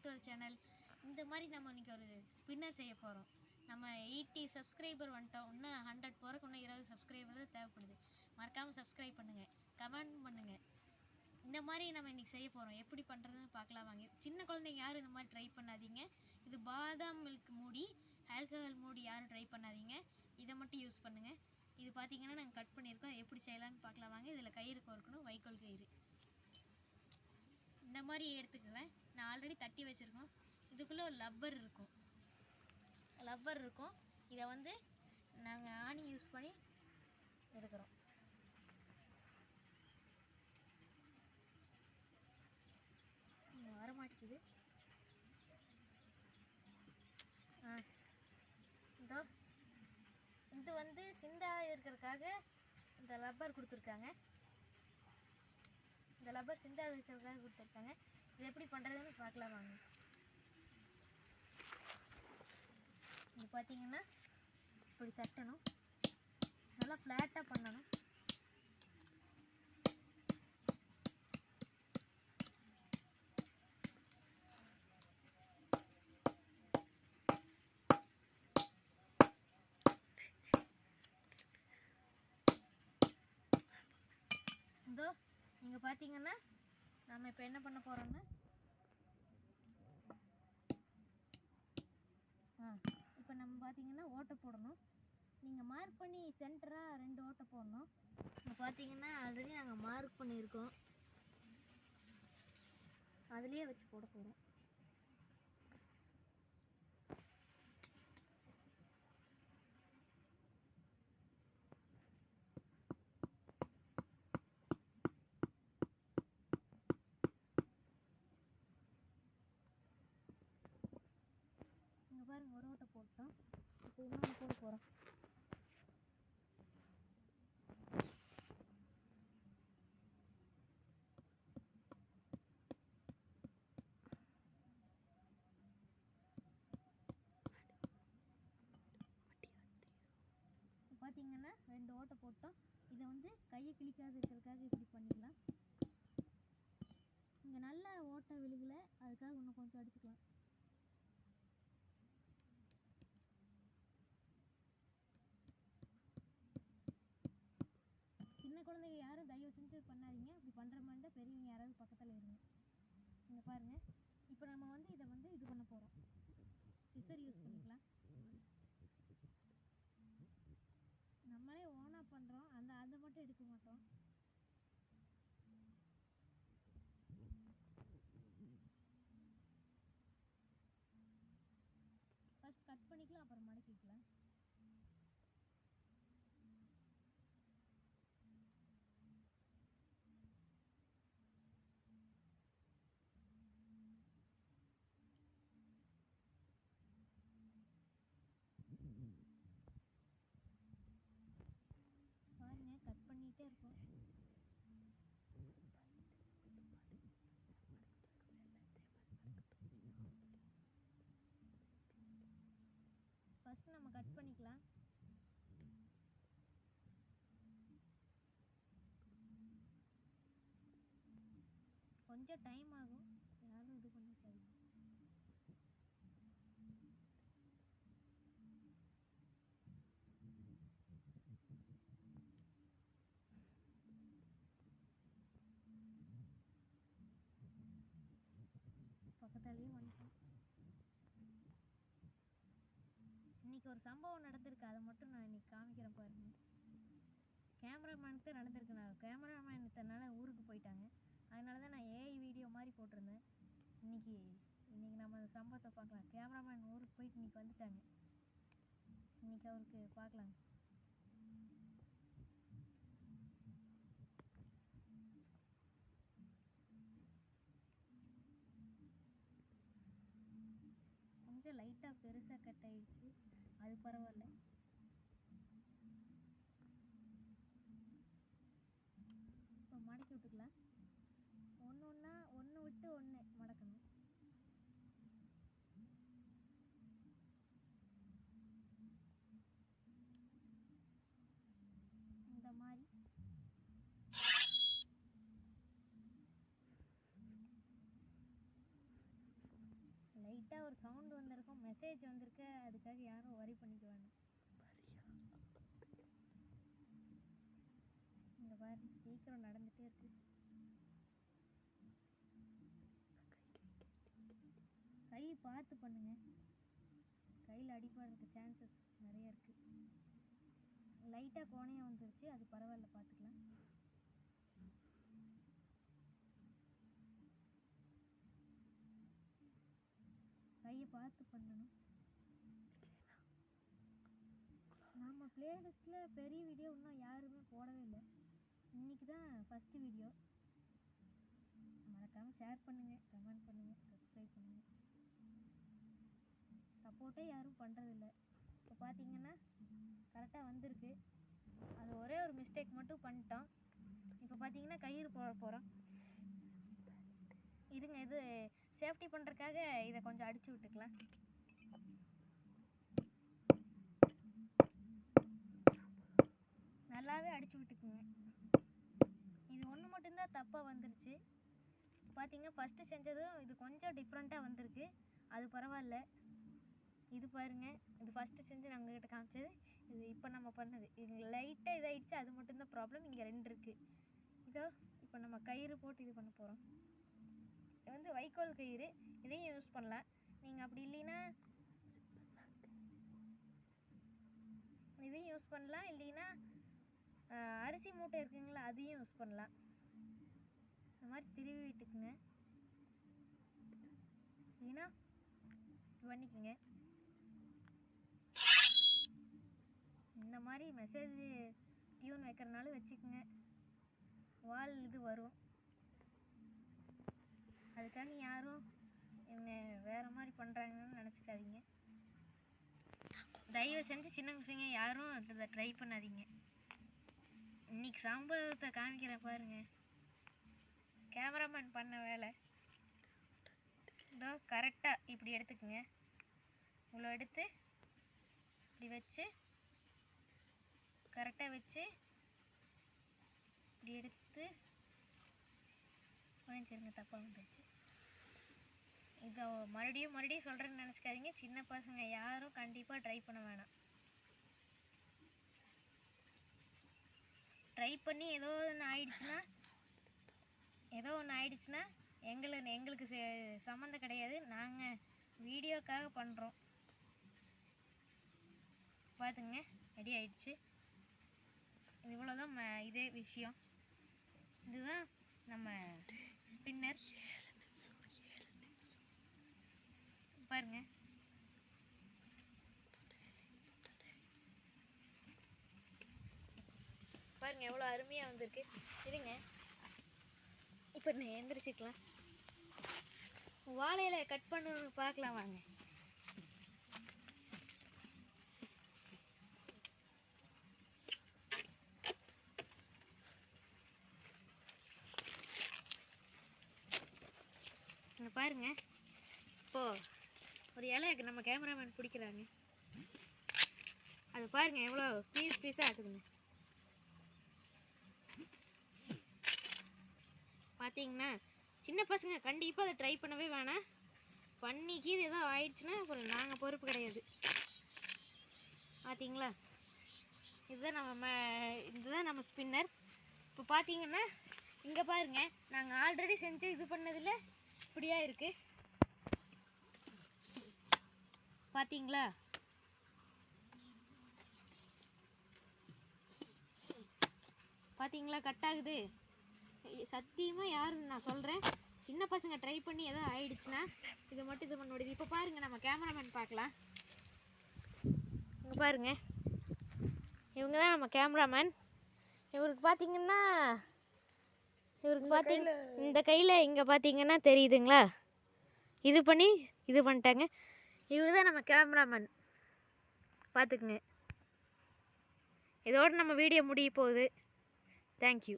To our channel. இந்த மாதிரி நம்ம இன்றைக்கி ஒரு ஸ்பின்னர் செய்ய போகிறோம். நம்ம 80 சப்ஸ்கிரைபர் வந்துட்டோம். இன்னும் 100 போகிறக்கு இன்னும் 20 சப்ஸ்கிரைபர் தான் தேவைப்படுது. மறக்காமல் சப்ஸ்கிரைப் பண்ணுங்கள், கமெண்ட் பண்ணுங்கள். இந்த மாதிரி நம்ம இன்றைக்கி செய்ய போகிறோம். எப்படி பண்ணுறதுன்னு பார்க்கலாம் வாங்க. சின்ன குழந்தைங்க யாரும் இந்த மாதிரி ட்ரை பண்ணாதீங்க. இது பாதாம் மில்க் மூடி, ஆல்கஹால் மூடி யாரும் ட்ரை பண்ணாதீங்க. இதை மட்டும் யூஸ் பண்ணுங்கள். இது பார்த்தீங்கன்னா நாங்கள் கட் பண்ணியிருக்கோம். எப்படி செய்யலான்னு பார்க்கலாம் வாங்க. இதில் கயிறு கோர்க்கணும், வைக்கோல் கயிறு. இந்த மாதிரி எடுத்துக்குவேன். நான் ஆல்ரெடி தட்டி வச்சுருக்கோம். இதுக்குள்ளே ஒரு லப்பர் இருக்கும். இதை வந்து நாங்கள் ஆணி யூஸ் பண்ணி எடுக்கிறோம். வரமாட்டேங்குது. இதோ இது வந்து சிந்தா இருக்கிறதுக்காக இந்த லப்பர் கொடுத்துருக்காங்க. இந்த லப்பர் சிந்தா இருக்கிறதுக்காக கொடுத்துருக்காங்க. இது எப்படி பண்ணுறதுன்னு பார்க்கலாம் வாங்க. இது பார்த்தீங்கன்னா இப்படி தட்டணும், நல்லா ஃப்ளாட்டாக பண்ணணும். இதோ நீங்கள் பார்த்தீங்கன்னா நம்ம இப்போ என்ன பண்ண போகிறோம்னா, இப்போ நம்ம பார்த்தீங்கன்னா ஓட்டை போடணும். நீங்கள் மார்க் பண்ணி சென்டராக 2 ஓட்டை போடணும். இப்போ பார்த்தீங்கன்னா ஆல்ரெடி நாங்கள் மார்க் பண்ணியிருக்கோம், அதுலேயே வச்சு போட போகிறோம். இங்கே பாருங்கள், ஒரு ஓட்டை போட்டோம். இப்போ இன்னொன்று போட போகிறோம். பார்த்தீங்கன்னா 2 ஓட்டை போட்டோம். இதை வந்து கையை கிழிக்காது இருக்கிறதுக்காக இப்படி பண்ணிக்கலாம். இங்கே நல்ல ஓட்டை விழுகலை, அதுக்காக இன்னும் கொஞ்சம் அடிச்சுக்கலாம். சின்ன குழந்தைங்க யாரும் தயவு செஞ்சு பண்ணாதீங்க. அப்படி பண்ணுற மாதிரி இருந்தால் பெரியவங்க யாராவது பக்கத்தில் இருங்க. இங்கே பாருங்கள், இப்போ நம்ம வந்து இதை வந்து இது பண்ண போகிறோம். சிசர் யூஸ் பண்ணிக்கலாம். நம்மளே ஓனாக பண்ணுறோம், அதை மட்டும் எடுக்க மாட்டோம். ஃபர்ஸ்ட் கட் பண்ணிக்கலாம், அப்புறம் மடக்கிக்கலாம். பாருங்கள், கட் பண்ணிகிட்டே இருக்கோம். ஃபர்ஸ்ட் நம்ம கட் பண்ணிக்கலாம். கொஞ்சம் டைம் ஆகும், யாரும் இது பண்ணிக்காது. பக்கத்தாலேயே வந்துட்டோம். இன்றைக்கி ஒரு சம்பவம் நடந்திருக்கு, அதை மட்டும் நான் இன்றைக்கி காமிக்கிறேன் பாருங்கள். கேமராமேனுக்கு தான் நடந்திருக்கு. நான் கேமராமேன் இத்தனால ஊருக்கு போயிட்டாங்க, அதனால தான் நான் ஏஐ வீடியோ மாதிரி போட்டிருந்தேன். இன்றைக்கி நம்ம அந்த சம்பவத்தை பார்க்கலாம். கேமராமேன் ஊருக்கு போயிட்டு இன்றைக்கி வந்துட்டாங்க. இன்றைக்கி அவருக்கு பார்க்கலாம். கொஞ்சம் லைட்டாக பெருசாக கட் ஆகிடுச்சு, அது பரவாயில்ல. இப்போ மடக்கி விட்டுக்கலாம். ஒன்று விட்டு ஒன்று மடக்கணும். இந்த மாதிரி லைட்டாக ஒரு சவுண்டு வந்திருக்கும், மெசேஜ் வந்திருக்கு, அதுக்காக யாரும் வரி பண்ணிக்க வேணாம். இந்த பாரு சீக்கிரம் நடந்துகிட்டே இருக்கு. கை பார்த்து பண்ணுங்க, கையில் அடிப்படுறதுக்கு சான்சஸ் நிறைய இருக்கு. லைட்டாக கோணையாக வந்துருச்சு, அது பரவாயில்ல, பார்த்துக்கலாம். கையை பார்த்து பண்ணணும். நம்ம பிளேலிஸ்ட்டில் பெரிய வீடியோ இன்னும் யாருமே போடவே இல்லை. இன்றைக்கி தான் ஃபஸ்ட்டு வீடியோ. மறக்காமல் ஷேர் பண்ணுங்கள், கமெண்ட் பண்ணுங்கள், சப்ஸ்கிரைப் பண்ணுங்கள். சப்போர்ட்டே யாரும் பண்ணுறதில்ல. இப்போ பார்த்தீங்கன்னா கரெக்டாக வந்திருக்கு. அது ஒரே ஒரு மிஸ்டேக் மட்டும் பண்ணிட்டோம். இப்போ பார்த்தீங்கன்னா கயிறு போட போகிறோம். இதுங்க இது சேஃப்டி பண்ணுறதுக்காக இதை கொஞ்சம் அடித்து விட்டுக்கலாம். நல்லாவே அடித்து விட்டுக்குங்க. இது ஒன்று மட்டும்தான் தப்பாக வந்துருச்சு. பார்த்தீங்கன்னா ஃபஸ்ட்டு செஞ்சதும் இது கொஞ்சம் டிஃப்ரெண்ட்டாக வந்திருக்கு, அது பரவாயில்ல. இது பாருங்கள், இது ஃபஸ்ட்டு செஞ்சு நான் உங்கள்கிட்ட காமிச்சது, இது இப்போ நம்ம பண்ணது. இது லைட்டாக இதாகிடுச்சு, அது மட்டும்தான் ப்ராப்ளம். இங்கே 2 இருக்குது. இதோ இப்போ நம்ம கயிறு போட்டு இது பண்ண போகிறோம். இது வந்து வைக்கோல் கயிறு, இதையும் யூஸ் பண்ணலாம். நீங்கள் அப்படி இல்லைன்னா இதையும் யூஸ் பண்ணலாம், இல்லைன்னா அரிசி மூட்டை இருக்குங்களா அதையும் யூஸ் பண்ணலாம். இந்த மாதிரி திருவி விட்டுக்குங்க, இல்லைன்னா பண்ணிக்கோங்க. இந்த மாதிரி மெசேஜ் டியூன் வைக்கிறனால வச்சுக்கோங்க, வால் இது வரும். அதுக்காக யாரும் என்ன வேறு மாதிரி பண்ணுறாங்கன்னு நினச்சிக்காதீங்க. தயவு செஞ்சு சின்ன பசங்க யாரும் இதை ட்ரை பண்ணாதீங்க. இன்னைக்கு சம்பவத்தை காமிக்கிறேன் பாருங்க, கேமராமேன் பண்ண வேலை. இதோ கரெக்டாக இப்படி எடுத்துக்குங்க, இவ்வளோ எடுத்து இப்படி வச்சு கரெக்டாக வச்சு இப்படி எடுத்து வாங்கிச்சிருங்க. தப்பாக வந்துடுச்சு. இதை மறுபடியும் சொல்கிறேன்னு நினச்சிக்காதீங்க. சின்ன பசங்க யாரும் கண்டிப்பாக ட்ரை பண்ண வேணாம். ட்ரை பண்ணி ஏதோ ஒன்று ஆயிடுச்சுன்னா எங்களுக்கு சம்மந்தம் கிடையாது. நாங்கள் வீடியோக்காக பண்ணுறோம். பார்த்துங்க, ரெடி ஆயிடுச்சு. இது இவ்வளோதான் இதே விஷயம். இதுதான் நம்ம ஸ்பின்னர். பாருங்க, பாருங்க எவ்வளோ அருமையாக வந்திருக்கு. இருங்க, இப்போ நான் எந்திரிச்சிக்கலாம். வாழையில கட் பண்ணு பார்க்கலாம் வாங்க. பாருங்க, இப்போது ஒரு இலையை நம்ம கேமராமேன் பிடிக்கிறாங்க. அது பாருங்க எவ்வளோ பீஸாக இருக்குதுங்க. பார்த்தீங்கன்னா சின்ன பசங்க கண்டிப்பாக அதை ட்ரை பண்ணவே வேணாம். பண்ணிக்கு இது எதாவது ஆயிடுச்சுன்னா அப்புறம் நாங்கள் பொறுப்பு கிடையாது. பார்த்தீங்களா, இதுதான் நம்ம ஸ்பின்னர். இப்போ பார்த்தீங்கன்னா இங்கே பாருங்க, நாங்கள் ஆல்ரெடி செஞ்சு இது பண்ணதில் இப்படியா இருக்குது. பார்த்தீங்களா, கட் ஆகுது. சத்தியமாக யாருன்னு நான் சொல்கிறேன், சின்ன பசங்க ட்ரை பண்ணி எதாவது ஆயிடுச்சுன்னா இதை மட்டும் இது பண்ண முடியுது. இப்போ பாருங்கள், நம்ம கேமராமேன் பார்க்கலாம். இங்கே பாருங்கள், இவங்க தான் நம்ம கேமராமேன். இவருக்கு பார்த்தீங்கன்னா இந்த கையில் இங்கே பார்த்தீங்கன்னா தெரியுதுங்களா, இது பண்ணிட்டாங்க. இவர் தான் நம்ம கேமராமேன். பார்த்துக்குங்க. இதோடு நம்ம வீடியோ முடிய போகுது. தேங்க்யூ.